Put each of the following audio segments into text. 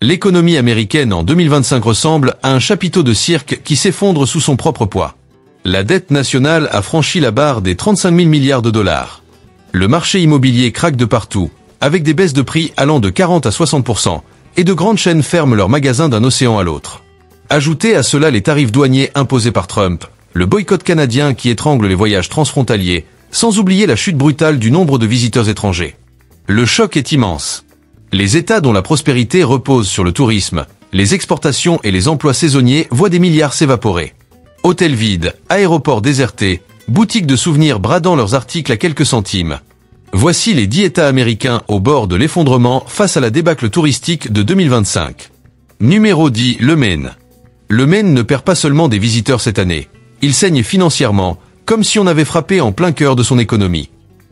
L'économie américaine en 2025 ressemble à un chapiteau de cirque qui s'effondre sous son propre poids. La dette nationale a franchi la barre des 35 000 milliards de dollars. Le marché immobilier craque de partout, avec des baisses de prix allant de 40 à 60%, et de grandes chaînes ferment leurs magasins d'un océan à l'autre. Ajoutez à cela les tarifs douaniers imposés par Trump, le boycott canadien qui étrangle les voyages transfrontaliers, sans oublier la chute brutale du nombre de visiteurs étrangers. Le choc est immense. Les États dont la prospérité repose sur le tourisme, les exportations et les emplois saisonniers voient des milliards s'évaporer. Hôtels vides, aéroports désertés, boutiques de souvenirs bradant leurs articles à quelques centimes. Voici les 10 États américains au bord de l'effondrement face à la débâcle touristique de 2025. Numéro 10, le Maine. Le Maine ne perd pas seulement des visiteurs cette année. Il saigne financièrement, comme si on avait frappé en plein cœur de son économie.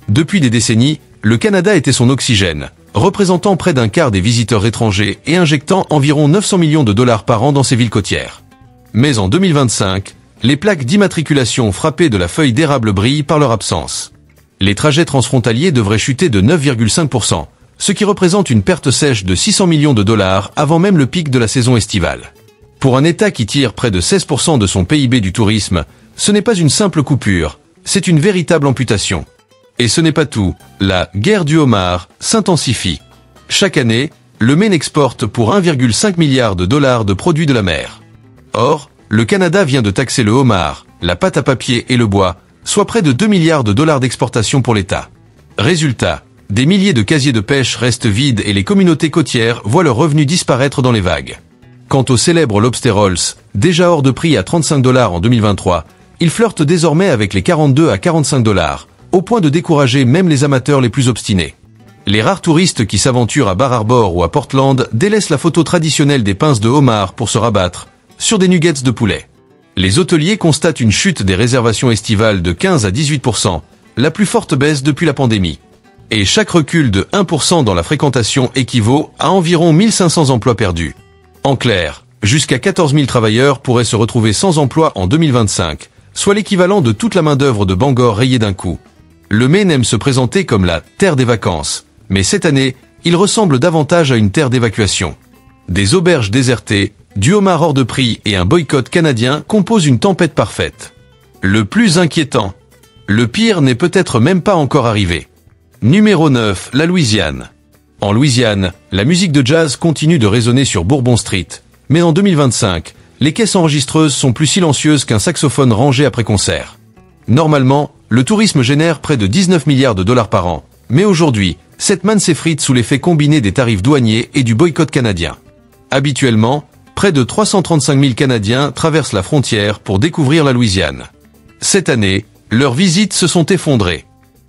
Depuis des décennies, le Canada était son oxygène, représentant près d'un quart des visiteurs étrangers et injectant environ 900 millions de dollars par an dans ses villes côtières. Mais en 2025, les plaques d'immatriculation frappées de la feuille d'érable brillent par leur absence. Les trajets transfrontaliers devraient chuter de 9,5%, ce qui représente une perte sèche de 600 millions de dollars avant même le pic de la saison estivale. Pour un État qui tire près de 16% de son PIB du tourisme, ce n'est pas une simple coupure, c'est une véritable amputation. Et ce n'est pas tout, la « guerre du homard » s'intensifie. Chaque année, le Maine exporte pour 1,5 milliard de dollars de produits de la mer. Or, le Canada vient de taxer le homard, la pâte à papier et le bois, soit près de 2 milliards de dollars d'exportation pour l'État. Résultat, des milliers de casiers de pêche restent vides et les communautés côtières voient leurs revenus disparaître dans les vagues. Quant au célèbre lobster rolls, déjà hors de prix à 35 dollars en 2023, il flirte désormais avec les 42 à 45 dollars, au point de décourager même les amateurs les plus obstinés. Les rares touristes qui s'aventurent à Bar Harbor ou à Portland délaissent la photo traditionnelle des pinces de homard pour se rabattre sur des nuggets de poulet. Les hôteliers constatent une chute des réservations estivales de 15 à 18%, la plus forte baisse depuis la pandémie. Et chaque recul de 1% dans la fréquentation équivaut à environ 1500 emplois perdus. En clair, jusqu'à 14 000 travailleurs pourraient se retrouver sans emploi en 2025, soit l'équivalent de toute la main-d'œuvre de Bangor rayée d'un coup. Le Maine aime se présenter comme la « terre des vacances », mais cette année, il ressemble davantage à une terre d'évacuation. Des auberges désertées, du homard hors de prix et un boycott canadien composent une tempête parfaite. Le plus inquiétant. Le pire n'est peut-être même pas encore arrivé. Numéro 9, la Louisiane. En Louisiane, la musique de jazz continue de résonner sur Bourbon Street, mais en 2025, les caisses enregistreuses sont plus silencieuses qu'un saxophone rangé après concert. Normalement, le tourisme génère près de 19 milliards de dollars par an, mais aujourd'hui, cette manne s'effrite sous l'effet combiné des tarifs douaniers et du boycott canadien. Habituellement, près de 335 000 Canadiens traversent la frontière pour découvrir la Louisiane. Cette année, leurs visites se sont effondrées.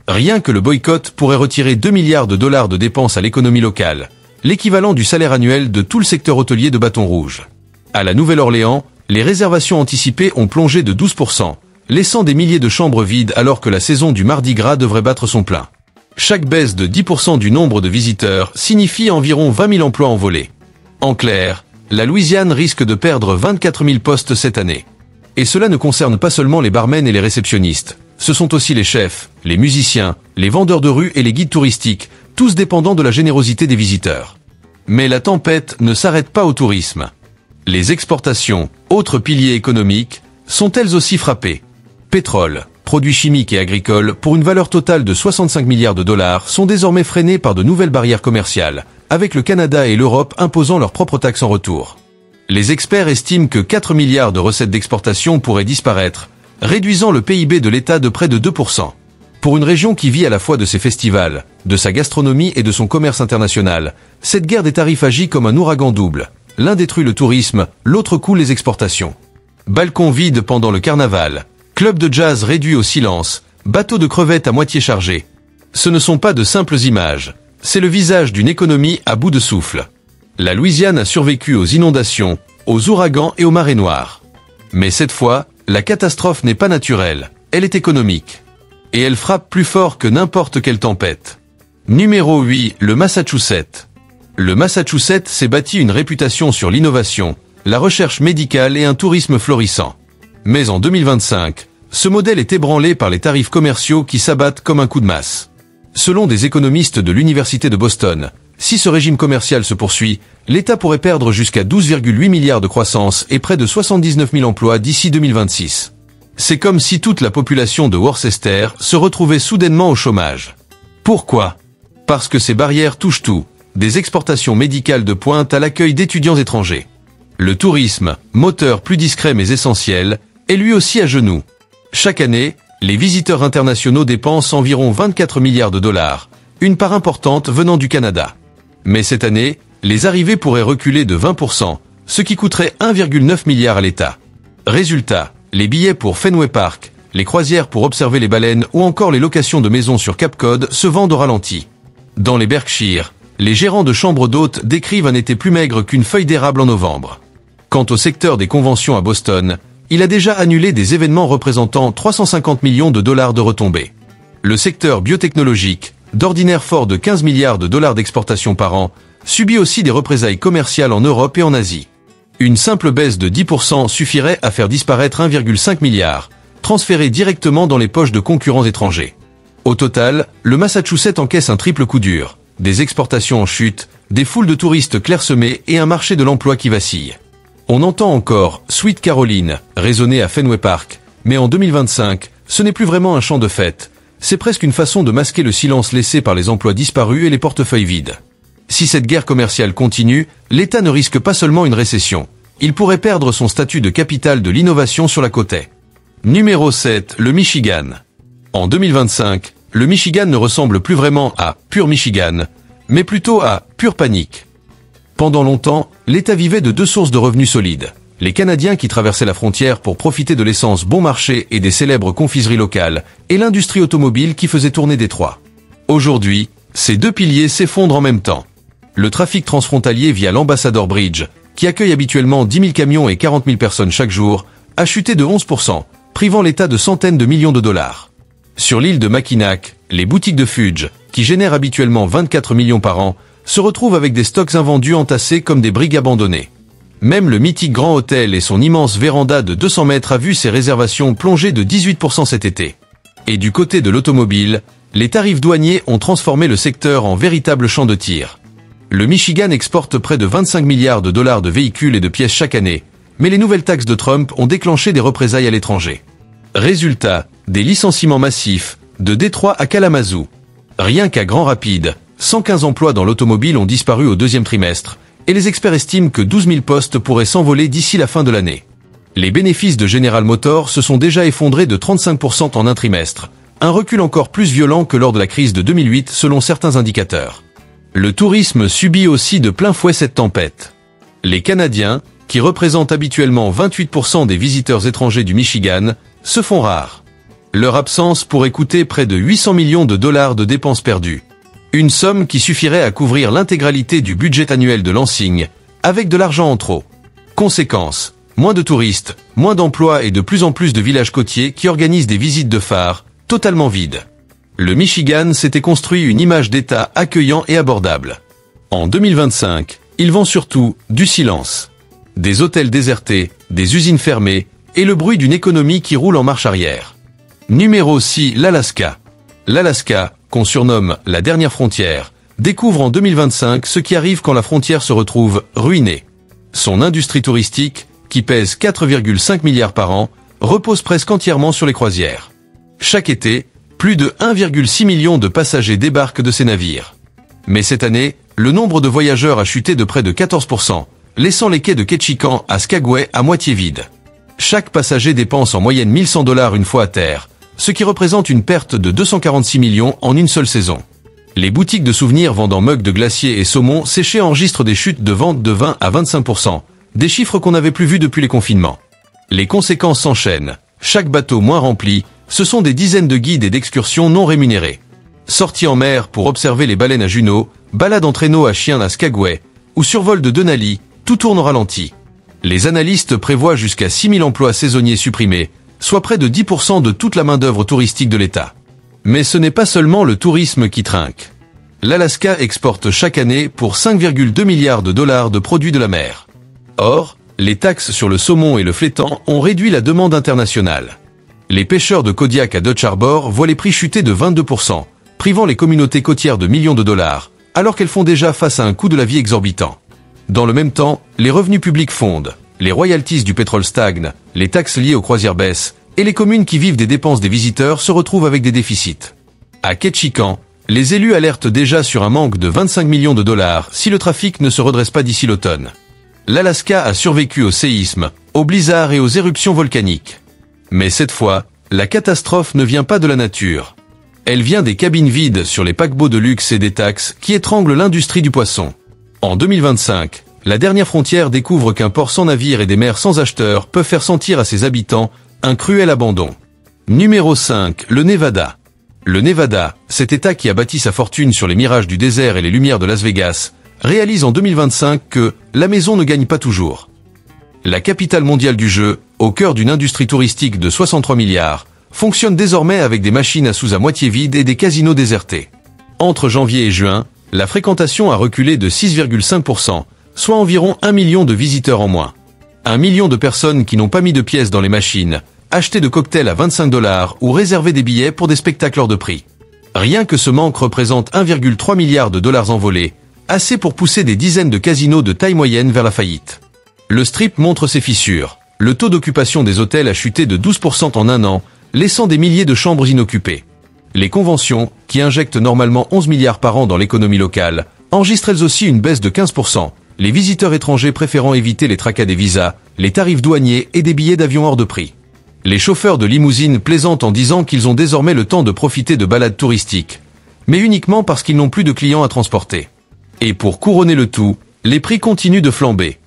Rien que le boycott pourrait retirer 2 milliards de dollars de dépenses à l'économie locale, l'équivalent du salaire annuel de tout le secteur hôtelier de Bâton Rouge. À la Nouvelle-Orléans, les réservations anticipées ont plongé de 12%, laissant des milliers de chambres vides alors que la saison du Mardi Gras devrait battre son plein. Chaque baisse de 10% du nombre de visiteurs signifie environ 20 000 emplois envolés. En clair, la Louisiane risque de perdre 24 000 postes cette année. Et cela ne concerne pas seulement les barmen et les réceptionnistes. Ce sont aussi les chefs, les musiciens, les vendeurs de rue et les guides touristiques, tous dépendants de la générosité des visiteurs. Mais la tempête ne s'arrête pas au tourisme. Les exportations, autres piliers économiques, sont elles aussi frappées. Pétrole, produits chimiques et agricoles, pour une valeur totale de 65 milliards de dollars, sont désormais freinés par de nouvelles barrières commerciales, avec le Canada et l'Europe imposant leurs propres taxes en retour. Les experts estiment que 4 milliards de recettes d'exportation pourraient disparaître, réduisant le PIB de l'État de près de 2%. Pour une région qui vit à la fois de ses festivals, de sa gastronomie et de son commerce international, cette guerre des tarifs agit comme un ouragan double. L'un détruit le tourisme, l'autre coule les exportations. Balcons vides pendant le carnaval, club de jazz réduit au silence, bateaux de crevettes à moitié chargés. Ce ne sont pas de simples images, c'est le visage d'une économie à bout de souffle. La Louisiane a survécu aux inondations, aux ouragans et aux marées noires. Mais cette fois, la catastrophe n'est pas naturelle, elle est économique. Et elle frappe plus fort que n'importe quelle tempête. Numéro 8, le Massachusetts. Le Massachusetts s'est bâti une réputation sur l'innovation, la recherche médicale et un tourisme florissant. Mais en 2025, ce modèle est ébranlé par les tarifs commerciaux qui s'abattent comme un coup de masse. Selon des économistes de l'Université de Boston, Si ce régime commercial se poursuit, l'État pourrait perdre jusqu'à 12,8 milliards de croissance et près de 79 000 emplois d'ici 2026. C'est comme si toute la population de Worcester se retrouvait soudainement au chômage. Pourquoi? Parce que ces barrières touchent tout, des exportations médicales de pointe à l'accueil d'étudiants étrangers. Le tourisme, moteur plus discret mais essentiel, est lui aussi à genoux. Chaque année, les visiteurs internationaux dépensent environ 24 milliards de dollars, une part importante venant du Canada. Mais cette année, les arrivées pourraient reculer de 20%, ce qui coûterait 1,9 milliard à l'État. Résultat, les billets pour Fenway Park, les croisières pour observer les baleines ou encore les locations de maisons sur Cape Cod se vendent au ralenti. Dans les Berkshires, les gérants de chambres d'hôtes décrivent un été plus maigre qu'une feuille d'érable en novembre. Quant au secteur des conventions à Boston, il a déjà annulé des événements représentant 350 millions de dollars de retombées. Le secteur biotechnologique, d'ordinaire fort de 15 milliards de dollars d'exportation par an, subit aussi des représailles commerciales en Europe et en Asie. Une simple baisse de 10% suffirait à faire disparaître 1,5 milliard, transféré directement dans les poches de concurrents étrangers. Au total, le Massachusetts encaisse un triple coup dur, des exportations en chute, des foules de touristes clairsemés et un marché de l'emploi qui vacille. On entend encore « Sweet Caroline » résonner à Fenway Park, mais en 2025, ce n'est plus vraiment un chant de fête. C'est presque une façon de masquer le silence laissé par les emplois disparus et les portefeuilles vides. Si cette guerre commerciale continue, l'État ne risque pas seulement une récession. Il pourrait perdre son statut de capitale de l'innovation sur la côte est. Numéro 7, le Michigan. En 2025, le Michigan ne ressemble plus vraiment à « pur Michigan », mais plutôt à « pure panique ». Pendant longtemps, l'État vivait de deux sources de revenus solides. Les Canadiens qui traversaient la frontière pour profiter de l'essence bon marché et des célèbres confiseries locales, et l'industrie automobile qui faisait tourner Détroit. Aujourd'hui, ces deux piliers s'effondrent en même temps. Le trafic transfrontalier via l'Ambassador Bridge, qui accueille habituellement 10 000 camions et 40 000 personnes chaque jour, a chuté de 11%, privant l'État de centaines de millions de dollars. Sur l'île de Mackinac, les boutiques de Fudge, qui génèrent habituellement 24 millions par an, se retrouvent avec des stocks invendus entassés comme des brigues abandonnées. Même le mythique Grand Hôtel et son immense véranda de 200 mètres a vu ses réservations plonger de 18% cet été. Et du côté de l'automobile, les tarifs douaniers ont transformé le secteur en véritable champ de tir. Le Michigan exporte près de 25 milliards de dollars de véhicules et de pièces chaque année, mais les nouvelles taxes de Trump ont déclenché des représailles à l'étranger. Résultat, des licenciements massifs, de Détroit à Kalamazoo. Rien qu'à Grand Rapids, 115 emplois dans l'automobile ont disparu au deuxième trimestre, et les experts estiment que 12 000 postes pourraient s'envoler d'ici la fin de l'année. Les bénéfices de General Motors se sont déjà effondrés de 35% en un trimestre, un recul encore plus violent que lors de la crise de 2008 selon certains indicateurs. Le tourisme subit aussi de plein fouet cette tempête. Les Canadiens, qui représentent habituellement 28% des visiteurs étrangers du Michigan, se font rares. Leur absence pourrait coûter près de 800 millions de dollars de dépenses perdues. Une somme qui suffirait à couvrir l'intégralité du budget annuel de Lansing, avec de l'argent en trop. Conséquence, moins de touristes, moins d'emplois et de plus en plus de villages côtiers qui organisent des visites de phare, totalement vides. Le Michigan s'était construit une image d'État accueillant et abordable. En 2025, il vend surtout du silence. Des hôtels désertés, des usines fermées, et le bruit d'une économie qui roule en marche arrière. Numéro 6, l'Alaska. L'Alaska, qu'on surnomme la dernière frontière, découvre en 2025 ce qui arrive quand la frontière se retrouve ruinée. Son industrie touristique, qui pèse 4,5 milliards par an, repose presque entièrement sur les croisières. Chaque été, plus de 1,6 million de passagers débarquent de ces navires. Mais cette année, le nombre de voyageurs a chuté de près de 14%, laissant les quais de Ketchikan à Skagway à moitié vides. Chaque passager dépense en moyenne 1100 $ une fois à terre, ce qui représente une perte de 246 millions en une seule saison. Les boutiques de souvenirs vendant mugs de glaciers et saumons séchés enregistrent des chutes de vente de 20 à 25%, des chiffres qu'on n'avait plus vus depuis les confinements. Les conséquences s'enchaînent. Chaque bateau moins rempli, ce sont des dizaines de guides et d'excursions non rémunérées. Sorties en mer pour observer les baleines à Juneau, balades en traîneau à chiens à Skagway, ou survol de Denali, tout tourne au ralenti. Les analystes prévoient jusqu'à 6 000 emplois saisonniers supprimés, soit près de 10% de toute la main-d'œuvre touristique de l'État. Mais ce n'est pas seulement le tourisme qui trinque. L'Alaska exporte chaque année pour 5,2 milliards de dollars de produits de la mer. Or, les taxes sur le saumon et le flétan ont réduit la demande internationale. Les pêcheurs de Kodiak à Dutch Harbor voient les prix chuter de 22%, privant les communautés côtières de millions de dollars, alors qu'elles font déjà face à un coût de la vie exorbitant. Dans le même temps, les revenus publics fondent, les royalties du pétrole stagnent, les taxes liées aux croisières baissent, et les communes qui vivent des dépenses des visiteurs se retrouvent avec des déficits. À Ketchikan, les élus alertent déjà sur un manque de 25 millions de dollars si le trafic ne se redresse pas d'ici l'automne. L'Alaska a survécu au séisme, aux blizzards et aux éruptions volcaniques. Mais cette fois, la catastrophe ne vient pas de la nature. Elle vient des cabines vides sur les paquebots de luxe et des taxes qui étranglent l'industrie du poisson. En 2025, la dernière frontière découvre qu'un port sans navire et des mers sans acheteurs peuvent faire sentir à ses habitants un cruel abandon. Numéro 5, le Nevada. Le Nevada, cet État qui a bâti sa fortune sur les mirages du désert et les lumières de Las Vegas, réalise en 2025 que la maison ne gagne pas toujours. La capitale mondiale du jeu, au cœur d'une industrie touristique de 63 milliards, fonctionne désormais avec des machines à sous à moitié vides et des casinos désertés. Entre janvier et juin, la fréquentation a reculé de 6,5%, soit environ 1 million de visiteurs en moins. 1 million de personnes qui n'ont pas mis de pièces dans les machines, acheté de cocktails à 25 $ ou réservé des billets pour des spectacles hors de prix. Rien que ce manque représente 1,3 milliard de dollars envolés, assez pour pousser des dizaines de casinos de taille moyenne vers la faillite. Le Strip montre ses fissures. Le taux d'occupation des hôtels a chuté de 12% en un an, laissant des milliers de chambres inoccupées. Les conventions, qui injectent normalement 11 milliards par an dans l'économie locale, enregistrent elles aussi une baisse de 15%, les visiteurs étrangers préférant éviter les tracas des visas, les tarifs douaniers et des billets d'avion hors de prix. Les chauffeurs de limousines plaisantent en disant qu'ils ont désormais le temps de profiter de balades touristiques, mais uniquement parce qu'ils n'ont plus de clients à transporter. Et pour couronner le tout, les prix continuent de flamber.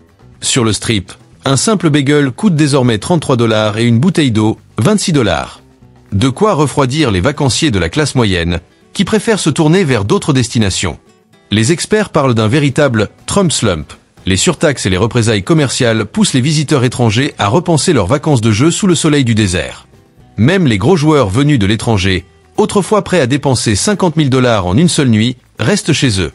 Sur le Strip, un simple bagel coûte désormais 33 $ et une bouteille d'eau, 26 $. De quoi refroidir les vacanciers de la classe moyenne, qui préfèrent se tourner vers d'autres destinations. Les experts parlent d'un véritable Trump slump. Les surtaxes et les représailles commerciales poussent les visiteurs étrangers à repenser leurs vacances de jeu sous le soleil du désert. Même les gros joueurs venus de l'étranger, autrefois prêts à dépenser 50 000 $ en une seule nuit, restent chez eux.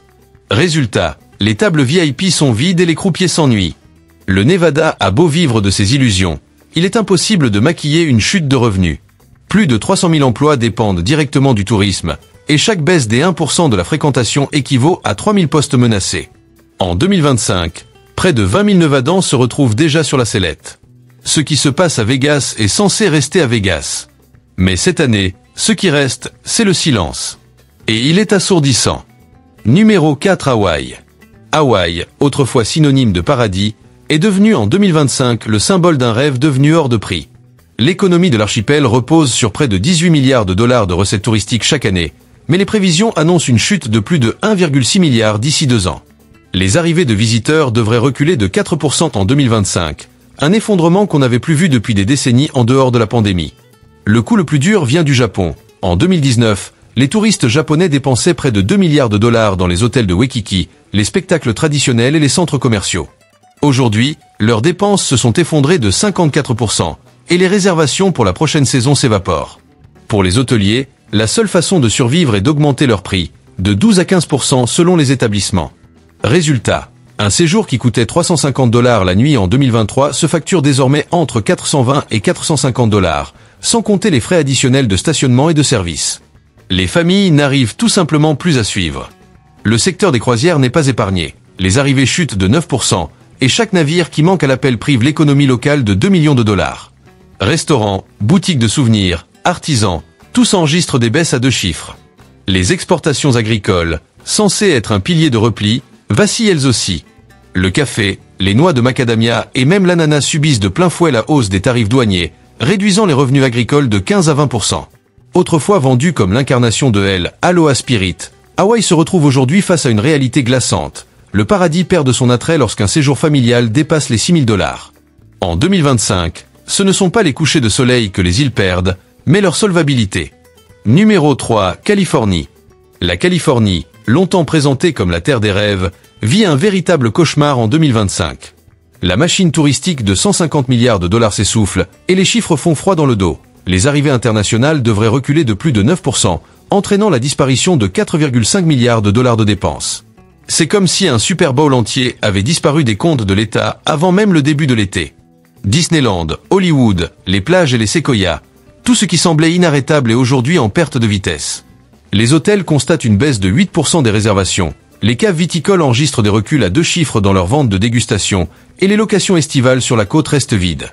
Résultat, les tables VIP sont vides et les croupiers s'ennuient. Le Nevada a beau vivre de ses illusions, il est impossible de maquiller une chute de revenus. Plus de 300 000 emplois dépendent directement du tourisme, et chaque baisse des 1% de la fréquentation équivaut à 3 000 postes menacés. En 2025, près de 20 000 Nevadans se retrouvent déjà sur la sellette. Ce qui se passe à Vegas est censé rester à Vegas. Mais cette année, ce qui reste, c'est le silence. Et il est assourdissant. Numéro 4, Hawaï. Hawaï, autrefois synonyme de paradis, est devenu en 2025 le symbole d'un rêve devenu hors de prix. L'économie de l'archipel repose sur près de 18 milliards de dollars de recettes touristiques chaque année, mais les prévisions annoncent une chute de plus de 1,6 milliard d'ici 2 ans. Les arrivées de visiteurs devraient reculer de 4% en 2025, un effondrement qu'on n'avait plus vu depuis des décennies en dehors de la pandémie. Le coup le plus dur vient du Japon. En 2019, les touristes japonais dépensaient près de 2 milliards de dollars dans les hôtels de Waikiki, les spectacles traditionnels et les centres commerciaux. Aujourd'hui, leurs dépenses se sont effondrées de 54%, et les réservations pour la prochaine saison s'évaporent. Pour les hôteliers, la seule façon de survivre est d'augmenter leurs prix, de 12 à 15% selon les établissements. Résultat, un séjour qui coûtait 350 $ la nuit en 2023 se facture désormais entre 420 et 450 $, sans compter les frais additionnels de stationnement et de service. Les familles n'arrivent tout simplement plus à suivre. Le secteur des croisières n'est pas épargné. Les arrivées chutent de 9%, et chaque navire qui manque à l'appel prive l'économie locale de 2 millions de dollars. Restaurants, boutiques de souvenirs, artisans, tous enregistrent des baisses à 2 chiffres. Les exportations agricoles, censées être un pilier de repli, vacillent elles aussi. Le café, les noix de macadamia et même l'ananas subissent de plein fouet la hausse des tarifs douaniers, réduisant les revenus agricoles de 15 à 20%. Autrefois vendu comme l'incarnation de Hell, Aloha Spirit, Hawaï se retrouve aujourd'hui face à une réalité glaçante. Le paradis perd de son attrait lorsqu'un séjour familial dépasse les 6 000 $. En 2025, ce ne sont pas les couchers de soleil que les îles perdent, mais leur solvabilité. Numéro 3, Californie. La Californie, longtemps présentée comme la terre des rêves, vit un véritable cauchemar en 2025. La machine touristique de 150 milliards de dollars s'essouffle, et les chiffres font froid dans le dos. Les arrivées internationales devraient reculer de plus de 9%, entraînant la disparition de 4,5 milliards de dollars de dépenses. C'est comme si un Super Bowl entier avait disparu des comptes de l'État avant même le début de l'été. Disneyland, Hollywood, les plages et les séquoias, tout ce qui semblait inarrêtable est aujourd'hui en perte de vitesse. Les hôtels constatent une baisse de 8% des réservations, Les caves viticoles enregistrent des reculs à 2 chiffres dans leurs ventes de dégustation et les locations estivales sur la côte restent vides.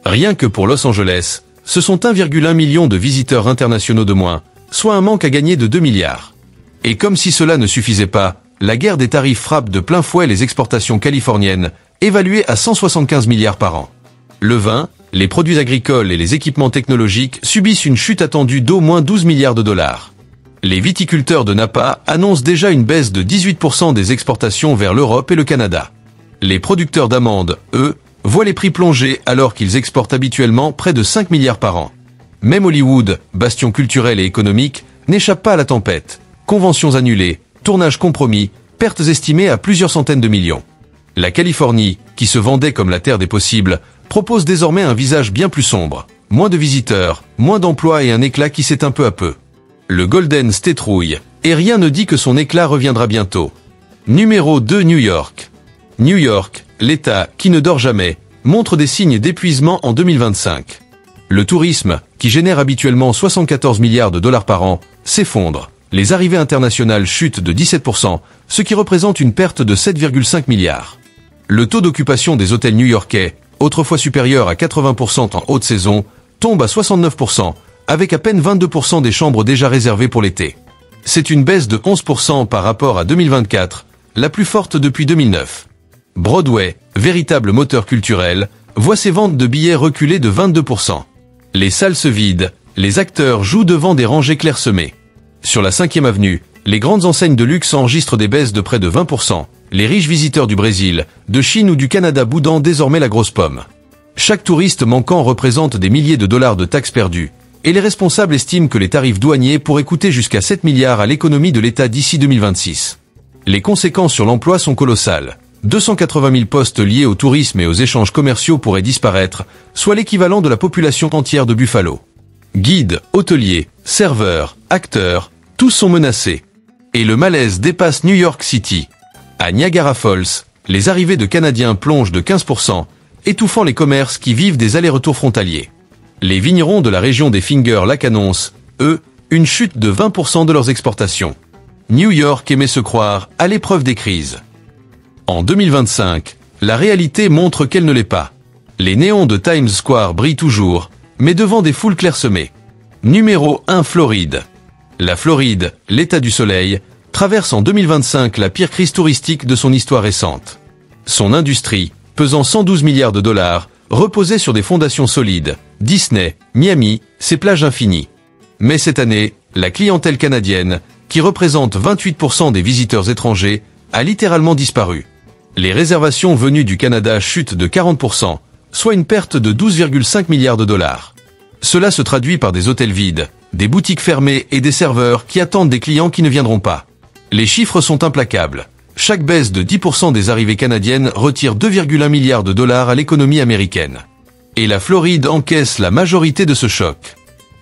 Rien que pour Los Angeles, ce sont 1,1 million de visiteurs internationaux de moins, soit un manque à gagner de 2 milliards. Et comme si cela ne suffisait pas, la guerre des tarifs frappe de plein fouet les exportations californiennes, évaluées à 175 milliards par an. Le vin, les produits agricoles et les équipements technologiques subissent une chute attendue d'au moins 12 milliards de dollars. Les viticulteurs de Napa annoncent déjà une baisse de 18% des exportations vers l'Europe et le Canada. Les producteurs d'amandes, eux, voient les prix plonger alors qu'ils exportent habituellement près de 5 milliards par an. Même Hollywood, bastion culturel et économique, n'échappe pas à la tempête. Conventions annulées, tournages compromis, pertes estimées à plusieurs centaines de millions. La Californie, qui se vendait comme la terre des possibles, propose désormais un visage bien plus sombre. Moins de visiteurs, moins d'emplois et un éclat qui s'éteint peu à peu. Le Golden State rouille, et rien ne dit que son éclat reviendra bientôt. Numéro 2 New York. New York, l'État qui ne dort jamais, montre des signes d'épuisement en 2025. Le tourisme, qui génère habituellement 74 milliards de dollars par an, s'effondre. Les arrivées internationales chutent de 17%, ce qui représente une perte de 7,5 milliards. Le taux d'occupation des hôtels new-yorkais, autrefois supérieur à 80% en haute saison, tombe à 69%, avec à peine 22% des chambres déjà réservées pour l'été. C'est une baisse de 11% par rapport à 2024, la plus forte depuis 2009. Broadway, véritable moteur culturel, voit ses ventes de billets reculer de 22%. Les salles se vident, les acteurs jouent devant des rangées clairsemées. Sur la 5e avenue, les grandes enseignes de luxe enregistrent des baisses de près de 20%, les riches visiteurs du Brésil, de Chine ou du Canada boudant désormais la grosse pomme. Chaque touriste manquant représente des milliers de dollars de taxes perdues, et les responsables estiment que les tarifs douaniers pourraient coûter jusqu'à 7 milliards à l'économie de l'État d'ici 2026. Les conséquences sur l'emploi sont colossales. 280 000 postes liés au tourisme et aux échanges commerciaux pourraient disparaître, soit l'équivalent de la population entière de Buffalo. Guides, hôteliers, serveurs, acteurs, tous sont menacés. Et le malaise dépasse New York City. À Niagara Falls, les arrivées de Canadiens plongent de 15%, étouffant les commerces qui vivent des allers-retours frontaliers. Les vignerons de la région des Finger Lakes annoncent, eux, une chute de 20% de leurs exportations. New York aimait se croire à l'épreuve des crises. En 2025, la réalité montre qu'elle ne l'est pas. Les néons de Times Square brillent toujours, mais devant des foules clairsemées. Numéro 1 Floride. La Floride, l'État du soleil, traverse en 2025 la pire crise touristique de son histoire récente. Son industrie, pesant 112 milliards de dollars, reposait sur des fondations solides, Disney, Miami, ses plages infinies. Mais cette année, la clientèle canadienne, qui représente 28% des visiteurs étrangers, a littéralement disparu. Les réservations venues du Canada chutent de 40%, soit une perte de 12,5 milliards de dollars. Cela se traduit par des hôtels vides, des boutiques fermées et des serveurs qui attendent des clients qui ne viendront pas. Les chiffres sont implacables. Chaque baisse de 10% des arrivées canadiennes retire 2,1 milliards de dollars à l'économie américaine. Et la Floride encaisse la majorité de ce choc.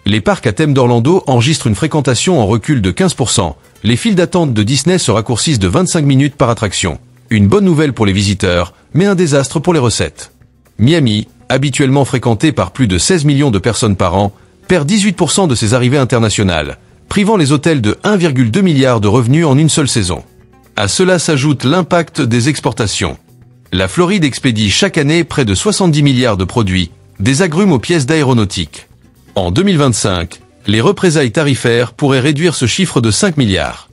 Les parcs à thème d'Orlando enregistrent une fréquentation en recul de 15%. Les files d'attente de Disney se raccourcissent de 25 minutes par attraction. Une bonne nouvelle pour les visiteurs, mais un désastre pour les recettes. Miami, habituellement fréquenté par plus de 16 millions de personnes par an, perd 18% de ses arrivées internationales, privant les hôtels de 1,2 milliard de revenus en une seule saison. À cela s'ajoute l'impact des exportations. La Floride expédie chaque année près de 70 milliards de produits, des agrumes aux pièces d'aéronautique. En 2025, les représailles tarifaires pourraient réduire ce chiffre de 5 milliards.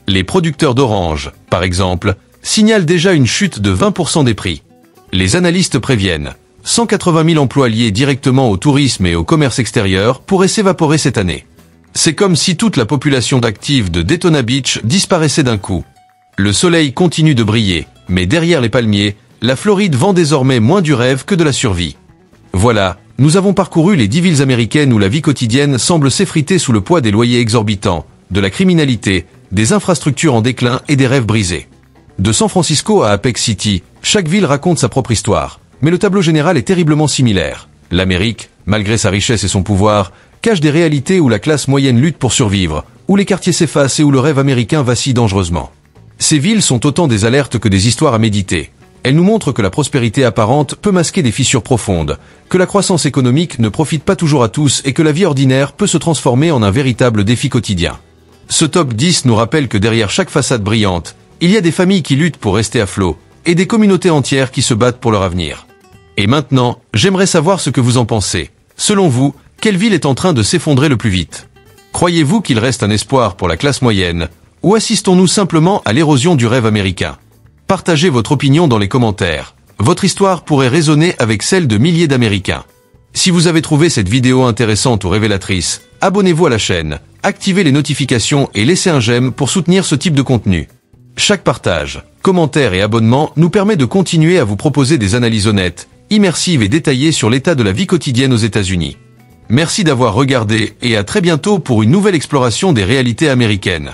Les producteurs d'oranges, par exemple, signalent déjà une chute de 20% des prix. Les analystes préviennent, 180 000 emplois liés directement au tourisme et au commerce extérieur pourraient s'évaporer cette année. C'est comme si toute la population d'actifs de Daytona Beach disparaissait d'un coup. Le soleil continue de briller, mais derrière les palmiers, la Floride vend désormais moins du rêve que de la survie. Voilà, nous avons parcouru les 10 villes américaines où la vie quotidienne semble s'effriter sous le poids des loyers exorbitants, de la criminalité, des infrastructures en déclin et des rêves brisés. De San Francisco à Apex City, chaque ville raconte sa propre histoire, mais le tableau général est terriblement similaire. L'Amérique, malgré sa richesse et son pouvoir, cache des réalités où la classe moyenne lutte pour survivre, où les quartiers s'effacent et où le rêve américain vacille dangereusement. Ces villes sont autant des alertes que des histoires à méditer. Elles nous montrent que la prospérité apparente peut masquer des fissures profondes, que la croissance économique ne profite pas toujours à tous et que la vie ordinaire peut se transformer en un véritable défi quotidien. Ce top 10 nous rappelle que derrière chaque façade brillante, Il y a des familles qui luttent pour rester à flot, et des communautés entières qui se battent pour leur avenir. Et maintenant, j'aimerais savoir ce que vous en pensez. Selon vous, quelle ville est en train de s'effondrer le plus vite? Croyez-vous qu'il reste un espoir pour la classe moyenne, ou assistons-nous simplement à l'érosion du rêve américain? Partagez votre opinion dans les commentaires. Votre histoire pourrait résonner avec celle de milliers d'Américains. Si vous avez trouvé cette vidéo intéressante ou révélatrice, abonnez-vous à la chaîne, activez les notifications et laissez un j'aime pour soutenir ce type de contenu. Chaque partage, commentaire et abonnement nous permet de continuer à vous proposer des analyses honnêtes, immersives et détaillées sur l'état de la vie quotidienne aux États-Unis. Merci d'avoir regardé et à très bientôt pour une nouvelle exploration des réalités américaines.